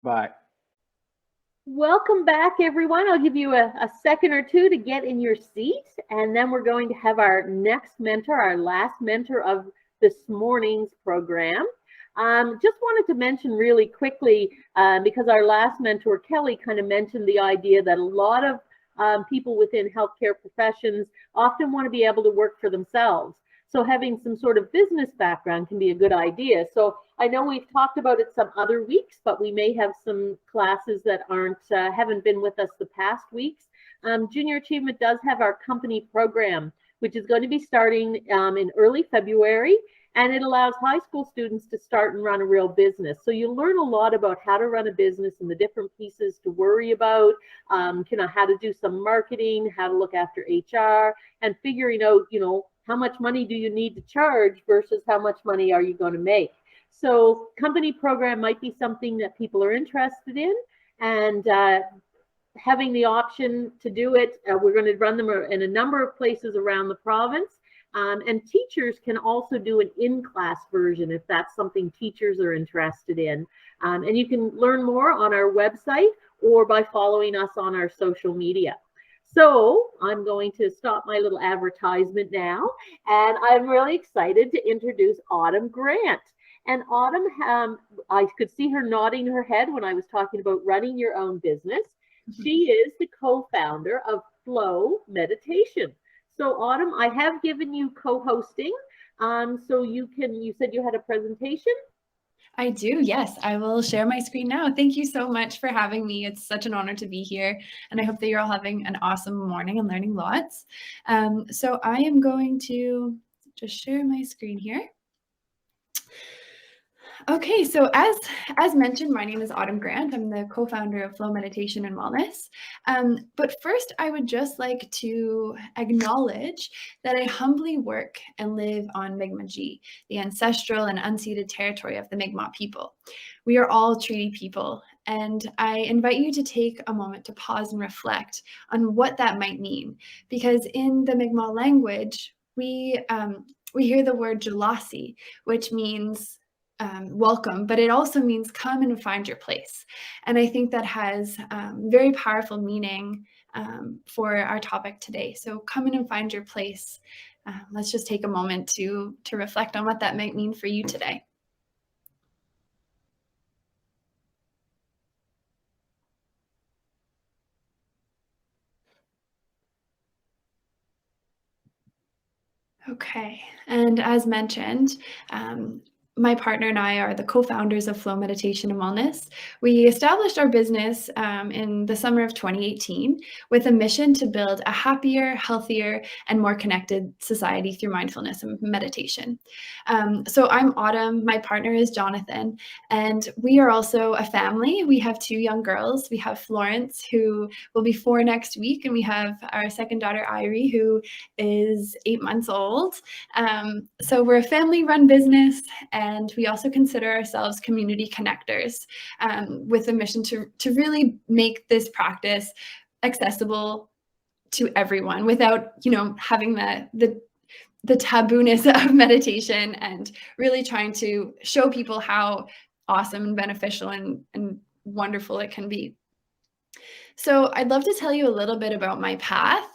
Bye. Welcome back, everyone. I'll give you a second or two to get in your seat, and then we're going to have our next mentor, our last mentor of this morning's program. Just wanted to mention really quickly, because our last mentor, Kelly, kind of mentioned the idea that a lot of people within healthcare professions often want to be able to work for themselves. So having some sort of business background can be a good idea. So I know we've talked about it some other weeks, but we may have some classes that haven't been with us the past weeks. Junior Achievement does have our company program, which is going to be starting in early February, and it allows high school students to start and run a real business. So you learn a lot about how to run a business and the different pieces to worry about, how to do some marketing, how to look after HR, and figuring out, how much money do you need to charge versus how much money are you going to make. So company program might be something that people are interested in, and having the option to do it. We're going to run them in a number of places around the province. And teachers can also do an in-class version if that's something teachers are interested in. And you can learn more on our website or by following us on our social media. So I'm going to stop my little advertisement now, and I'm really excited to introduce Autumn Grant. And Autumn, I could see her nodding her head when I was talking about running your own business. She is the co-founder of Flow Meditation. So Autumn, I have given you co-hosting. So you said you had a presentation? I do, yes. I will share my screen now. Thank you so much for having me. It's such an honor to be here, and I hope that you're all having an awesome morning and learning lots. So I am going to just share my screen here. Okay, so as mentioned, my name is Autumn Grant. I'm the co-founder of Flow Meditation and Wellness. But first, I would just like to acknowledge that I humbly work and live on Mi'kmaq, the ancestral and unceded territory of the Mi'kmaq people. We are all treaty people, and I invite you to take a moment to pause and reflect on what that might mean, because in the Mi'kmaq language, we hear the word Jalasi, which means welcome, but it also means come and find your place. And I think that has very powerful meaning for our topic today. So come in and find your place. Let's just take a moment to reflect on what that might mean for you today. Okay, and as mentioned, my partner and I are the co-founders of Flow Meditation and Wellness. We established our business in the summer of 2018 with a mission to build a happier, healthier, and more connected society through mindfulness and meditation. So I'm Autumn, my partner is Jonathan, and we are also a family. We have two young girls. We have Florence, who will be 4 next week, and we have our second daughter, Irie, who is 8 months old. So we're a family-run business, and we also consider ourselves community connectors with a mission to really make this practice accessible to everyone without, having the tabooness of meditation, and really trying to show people how awesome and beneficial and wonderful it can be. So I'd love to tell you a little bit about my path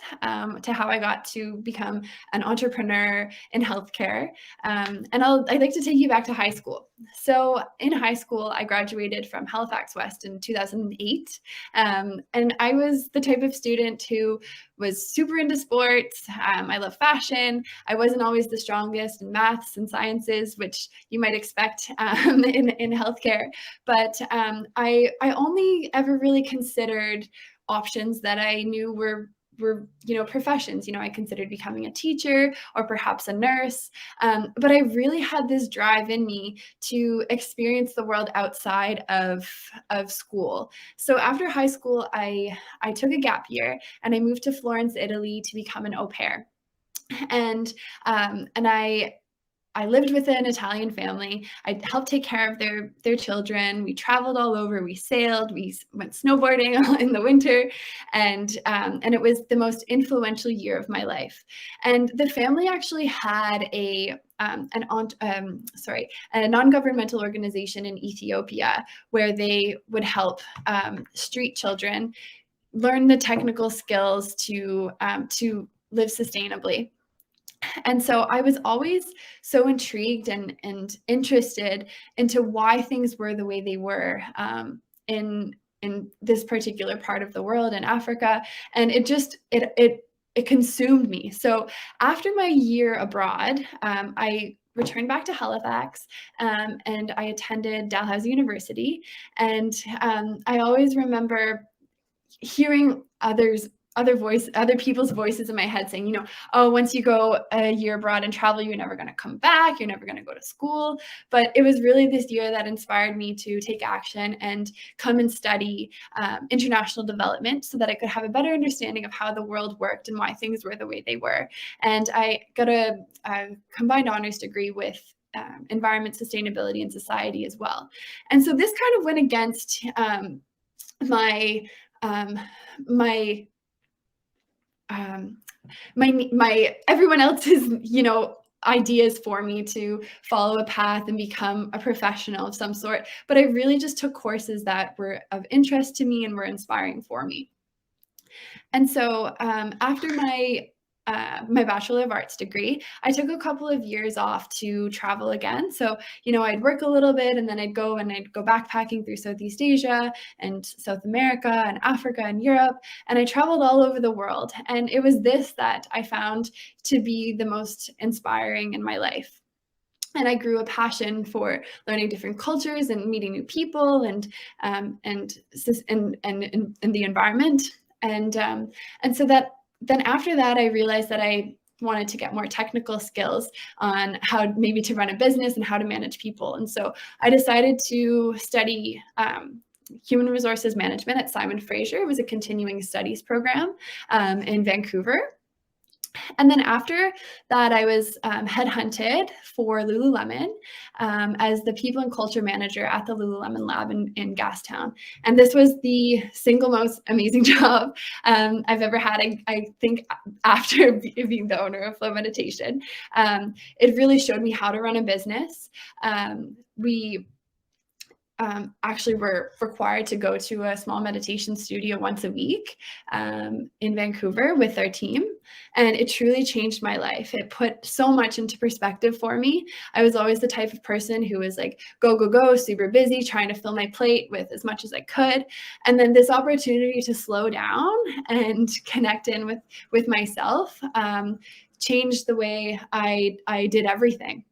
to how I got to become an entrepreneur in healthcare. And I'd like to take you back to high school. So in high school, I graduated from Halifax West in 2008. And I was the type of student who was super into sports. I love fashion. I wasn't always the strongest in maths and sciences, which you might expect in healthcare. But I only ever really considered options that I knew were professions. I considered becoming a teacher or perhaps a nurse, but I really had this drive in me to experience the world outside of school. So after high school, I took a gap year and I moved to Florence, Italy to become an au pair. And I I lived with an Italian family. I helped take care of their children. We traveled all over. We sailed. We went snowboarding in the winter, and it was the most influential year of my life. And the family actually had a non-governmental organization in Ethiopia where they would help street children learn the technical skills to live sustainably. And so I was always so intrigued and interested into why things were the way they were in this particular part of the world in Africa, and it consumed me. So after my year abroad, I returned back to Halifax, and I attended Dalhousie University, and I always remember hearing other people's voices in my head saying, oh, once you go a year abroad and travel, you're never going to come back, you're never going to go to school. But it was really this year that inspired me to take action and come and study international development so that I could have a better understanding of how the world worked and why things were the way they were. And I got a combined honors degree with environment, sustainability, and society as well. And so this kind of went against my everyone else's ideas for me to follow a path and become a professional of some sort, but I really just took courses that were of interest to me and were inspiring for me. And so after my Bachelor of Arts degree, I took a couple of years off to travel again. So, I'd work a little bit and then I'd go backpacking through Southeast Asia and South America and Africa and Europe. And I traveled all over the world. And it was this that I found to be the most inspiring in my life. And I grew a passion for learning different cultures and meeting new people and the environment. And so that then after that, I realized that I wanted to get more technical skills on how maybe to run a business and how to manage people. And so I decided to study human resources management at Simon Fraser. It was a continuing studies program in Vancouver. And then after that, I was headhunted for Lululemon as the people and culture manager at the Lululemon lab in Gastown. And this was the single most amazing job I've ever had. I think after being the owner of Flow Meditation, it really showed me how to run a business. We actually were required to go to a small meditation studio once a week in Vancouver with our team. And it truly changed my life. It put so much into perspective for me. I was always the type of person who was like, go, go, go, super busy, trying to fill my plate with as much as I could. And then this opportunity to slow down and connect in with myself changed the way I did everything.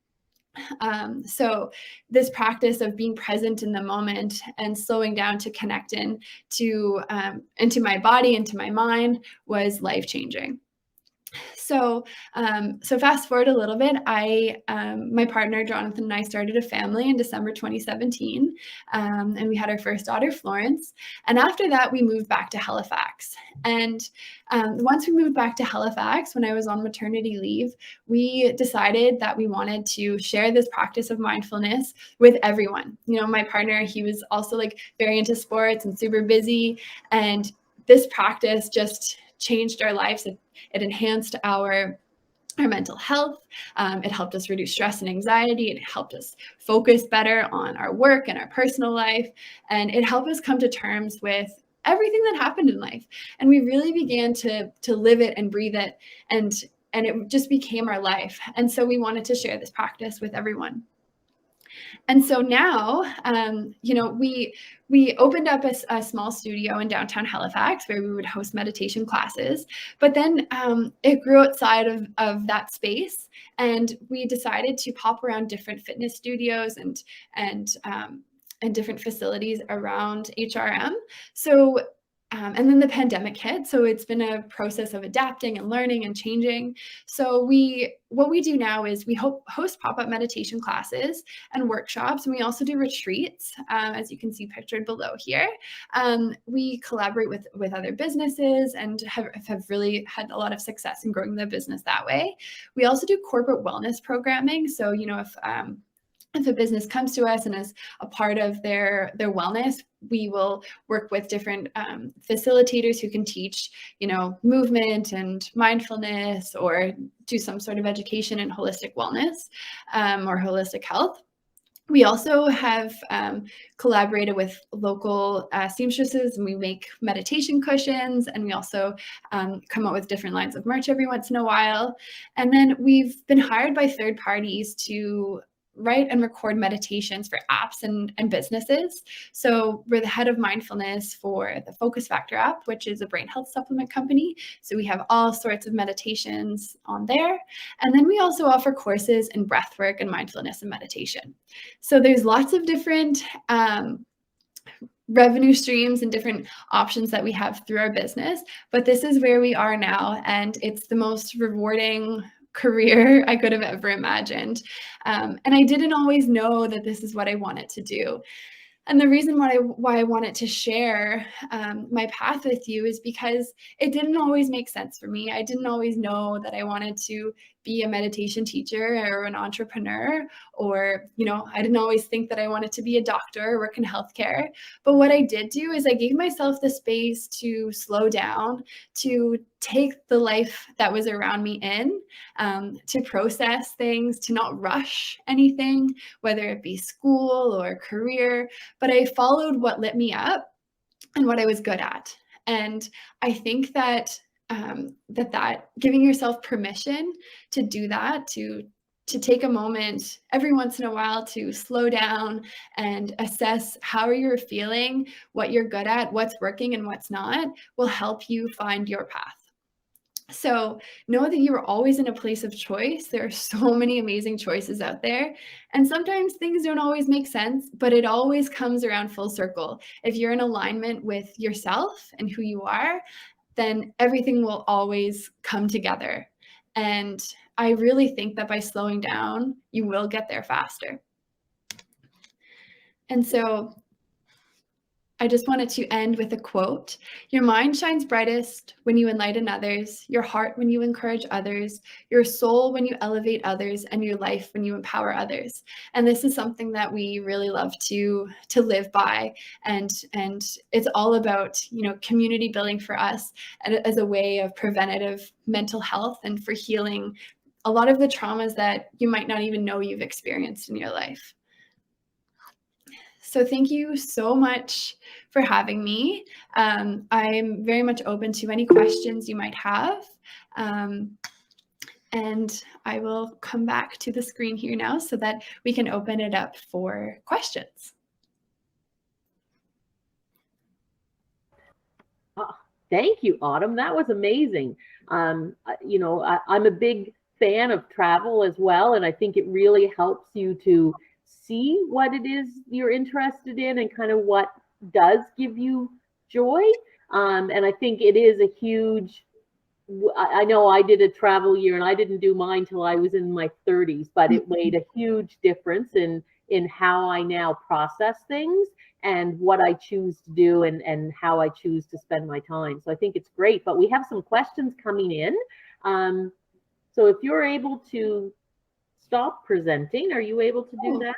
So this practice of being present in the moment and slowing down to connect into my body, into my mind was life-changing. So fast forward a little bit, my partner, Jonathan, and I started a family in December 2017, and we had our first daughter, Florence. And after that, we moved back to Halifax. And once we moved back to Halifax, when I was on maternity leave, we decided that we wanted to share this practice of mindfulness with everyone. My partner, he was also very into sports and super busy. And this practice just changed our lives. It enhanced our mental health. It helped us reduce stress and anxiety. It helped us focus better on our work and our personal life. And it helped us come to terms with everything that happened in life. And we really began to live it and breathe it. And it just became our life. And so we wanted to share this practice with everyone. And so now, we opened up a small studio in downtown Halifax where we would host meditation classes. But then it grew outside of that space, and we decided to pop around different fitness studios and different facilities around HRM. So And then the pandemic hit, so it's been a process of adapting and learning and changing. So what we do now is we host pop-up meditation classes and workshops, and we also do retreats, as you can see pictured below here. We collaborate with other businesses and have really had a lot of success in growing the business that way. We also do corporate wellness programming. So, if a business comes to us and is a part of their wellness, we will work with different facilitators who can teach, movement and mindfulness, or do some sort of education in holistic wellness or holistic health. We also have collaborated with local seamstresses, and we make meditation cushions, and we also come up with different lines of merch every once in a while. And then we've been hired by third parties to write and record meditations for apps and businesses. So we're the head of mindfulness for the Focus Factor app, which is a brain health supplement company. So we have all sorts of meditations on there. And then we also offer courses in breathwork and mindfulness and meditation. So there's lots of different revenue streams and different options that we have through our business, but this is where we are now, and it's the most rewarding career I could have ever imagined. And I didn't always know that this is what I wanted to do. And the reason why I wanted to share my path with you is because it didn't always make sense for me. I didn't always know that I wanted to be a meditation teacher or an entrepreneur, or, I didn't always think that I wanted to be a doctor or work in healthcare. But what I did do is I gave myself the space to slow down, to take the life that was around me in, to process things, to not rush anything, whether it be school or career. But I followed what lit me up and what I was good at. And I think that that giving yourself permission to do that, to take a moment every once in a while to slow down and assess how you're feeling, what you're good at, what's working and what's not, will help you find your path. So know that you are always in a place of choice. There are so many amazing choices out there. And sometimes things don't always make sense, but it always comes around full circle. If you're in alignment with yourself and who you are, then everything will always come together. And I really think that by slowing down, you will get there faster. And so I just wanted to end with a quote. Your mind shines brightest when you enlighten others, your heart when you encourage others, your soul when you elevate others, and your life when you empower others. And this is something that we really love to live by. And it's all about, community building for us as a way of preventative mental health and for healing a lot of the traumas that you might not even know you've experienced in your life. So thank you so much for having me. I'm very much open to any questions you might have. And I will come back to the screen here now so that we can open it up for questions. Thank you, Autumn. That was amazing. I'm a big fan of travel as well, and I think it really helps you to see what it is you're interested in and kind of what does give you joy. And I think it is a huge, I know I did a travel year and I didn't do mine till I was in my 30s, but it made a huge difference in how I now process things and what I choose to do and how I choose to spend my time. So I think it's great, but we have some questions coming in. So if you're able to stop presenting, are you able to do that?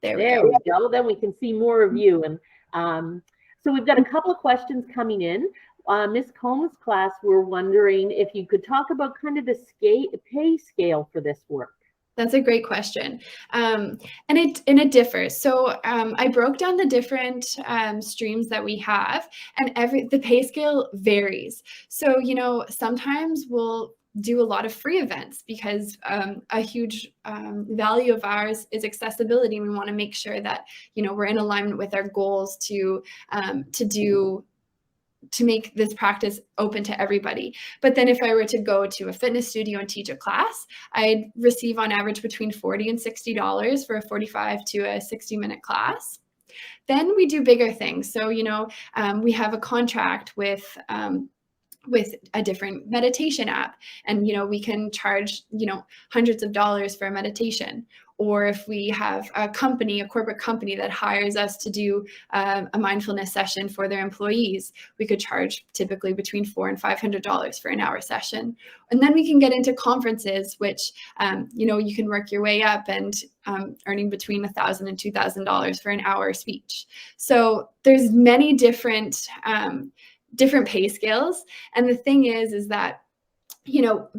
There we go. Then we can see more of you. And so we've got a couple of questions coming in. Ms. Combs' class, we're wondering if you could talk about kind of the pay scale for this work. That's a great question. And it differs. So I broke down the different streams that we have, and the pay scale varies. So, sometimes we'll do a lot of free events because a huge value of ours is accessibility. We want to make sure that, we're in alignment with our goals to make this practice open to everybody. But then if I were to go to a fitness studio and teach a class, I'd receive on average between $40 and $60 for a 45 to a 60-minute class. Then we do bigger things. So, we have a contract with a different meditation app, and we can charge hundreds of dollars for a meditation. Or if we have a corporate company that hires us to do a mindfulness session for their employees, we could charge typically between $400 and $500 for an hour session. And then we can get into conferences, which you can work your way up and earning between $1,000 and $2,000 for an hour speech. So there's many different pay scales. And the thing is that,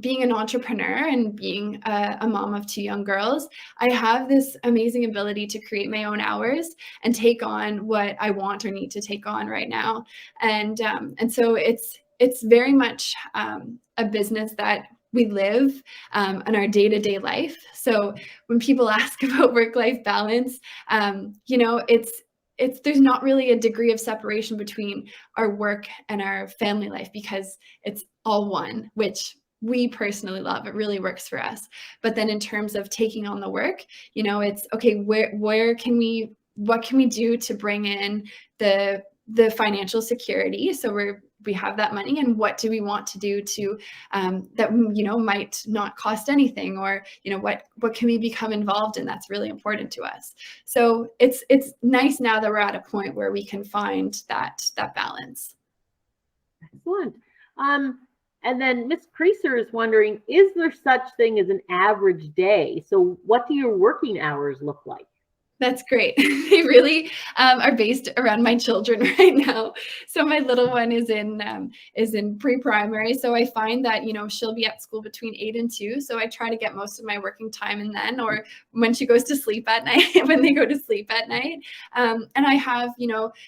being an entrepreneur and being a mom of 2 young girls, I have this amazing ability to create my own hours and take on what I want or need to take on right now. And so it's very much a business that we live in our day-to-day life. So when people ask about work-life balance, there's not really a degree of separation between our work and our family life, because it's all one, which we personally love. It really works for us. But then in terms of taking on the work, it's okay, what can we do to bring in the financial security, so we have that money, and what do we want to do to that might not cost anything, or what can we become involved in that's really important to us. So it's nice now that we're at a point where we can find that balance. Excellent. And then Miss Creaser is wondering, is there such thing as an average day? So what do your working hours look like? That's great. They really are based around my children right now. So my little one is in pre-primary. So I find that, she'll be at school between 8 and 2. So I try to get most of my working time in then, or when she goes to sleep at night, when they go to sleep at night. And I have,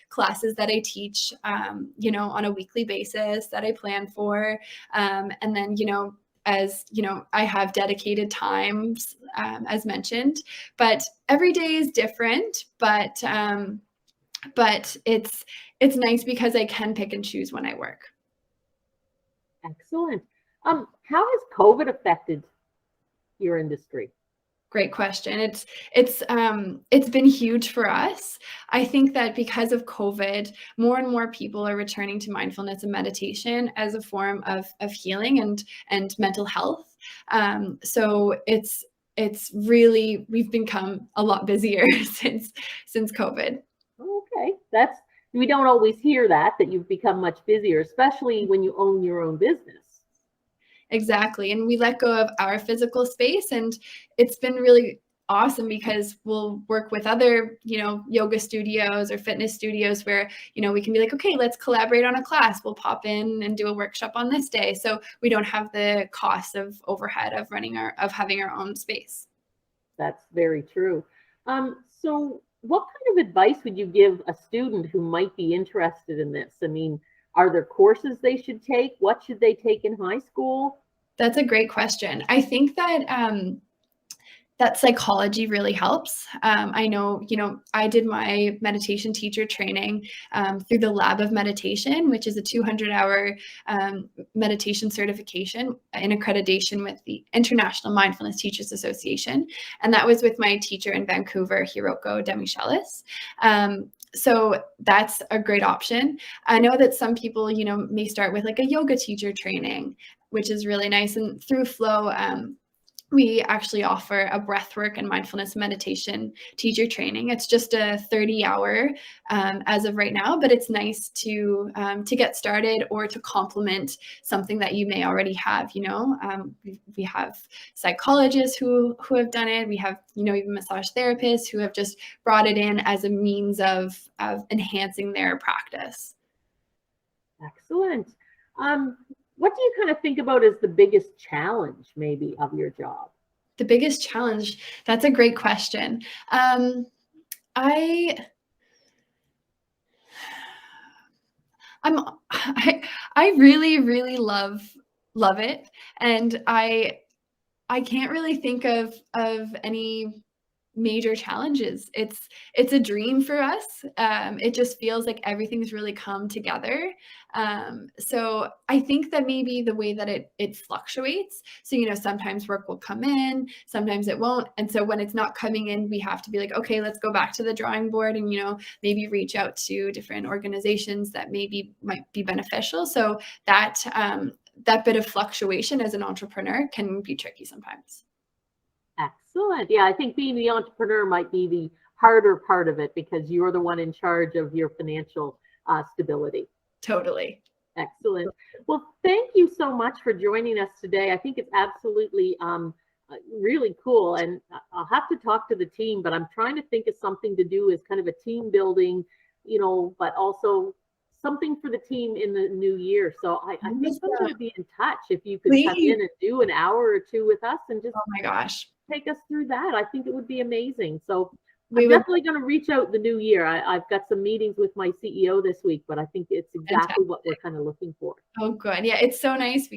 classes that I teach, on a weekly basis that I plan for. And then, as I have dedicated times, as mentioned, but every day is different. But it's nice because I can pick and choose when I work. Excellent. How has COVID affected your industry? Great question. It's been huge for us. I think that because of COVID, more and more people are returning to mindfulness and meditation as a form of healing and mental health. So it's really, we've become a lot busier since COVID. Okay, we don't always hear that you've become much busier, especially when you own your own business. Exactly. And we let go of our physical space, and it's been really awesome because we'll work with other, yoga studios or fitness studios where, we can be like, okay, let's collaborate on a class. We'll pop in and do a workshop on this day. So we don't have the cost of overhead of having our own space. That's very true. So what kind of advice would you give a student who might be interested in this? I mean, are there courses they should take? What should they take in high school? That's a great question. I think that that psychology really helps. I know, I did my meditation teacher training through the Lab of Meditation, which is a 200-hour meditation certification in accreditation with the International Mindfulness Teachers Association. And that was with my teacher in Vancouver, Hiroko Demichelis. So that's a great option. I know that some people, may start with like a yoga teacher training, which is really nice. And through Flow, we actually offer a breathwork and mindfulness meditation teacher training. It's just a 30-hour as of right now, but it's nice to get started or to complement something that you may already have. We have psychologists who have done it. We have even massage therapists who have just brought it in as a means of enhancing their practice. Excellent. What do you kind of think about as the biggest challenge, maybe, of your job? The biggest challenge? That's a great question. I really, really love it, and I can't really think of any major challenges. It's a dream for us. It just feels like everything's really come together. So I think that maybe the way that it fluctuates. So, sometimes work will come in, sometimes it won't. And so when it's not coming in, we have to be like, okay, let's go back to the drawing board and, maybe reach out to different organizations that maybe might be beneficial. So that bit of fluctuation as an entrepreneur can be tricky sometimes. Excellent. Yeah, I think being the entrepreneur might be the harder part of it because you're the one in charge of your financial stability. Totally. Excellent. Well, thank you so much for joining us today. I think it's absolutely really cool. And I'll have to talk to the team, but I'm trying to think of something to do as kind of a team building, but also something for the team in the new year. So I think I'm going to be in touch if you could come in and do an hour or two with us and just, oh my gosh, take us through that. I think it would be amazing. So I'm definitely going to reach out the new year. I've got some meetings with my CEO this week, but I think it's exactly what we're kind of looking for. Oh, good. Yeah, it's so nice.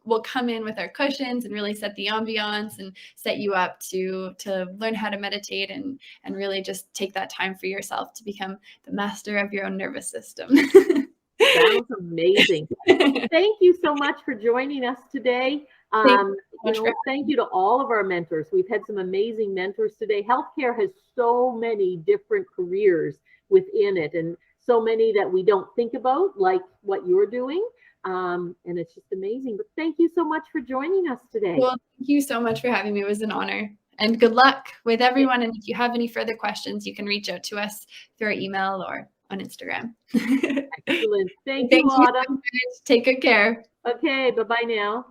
We'll come in with our cushions and really set the ambiance and set you up to learn how to meditate and really just take that time for yourself to become the master of your own nervous system. Sounds amazing. Thank you so much for joining us today. Thank you to all of our mentors. We've had some amazing mentors today. Healthcare has so many different careers within it and so many that we don't think about, like what you're doing. And it's just amazing. But thank you so much for joining us today. Well, thank you so much for having me. It was an honor. And good luck with everyone. And if you have any further questions, you can reach out to us through our email or on Instagram. Excellent. Thank you, Autumn. Take good care. Okay, bye-bye now.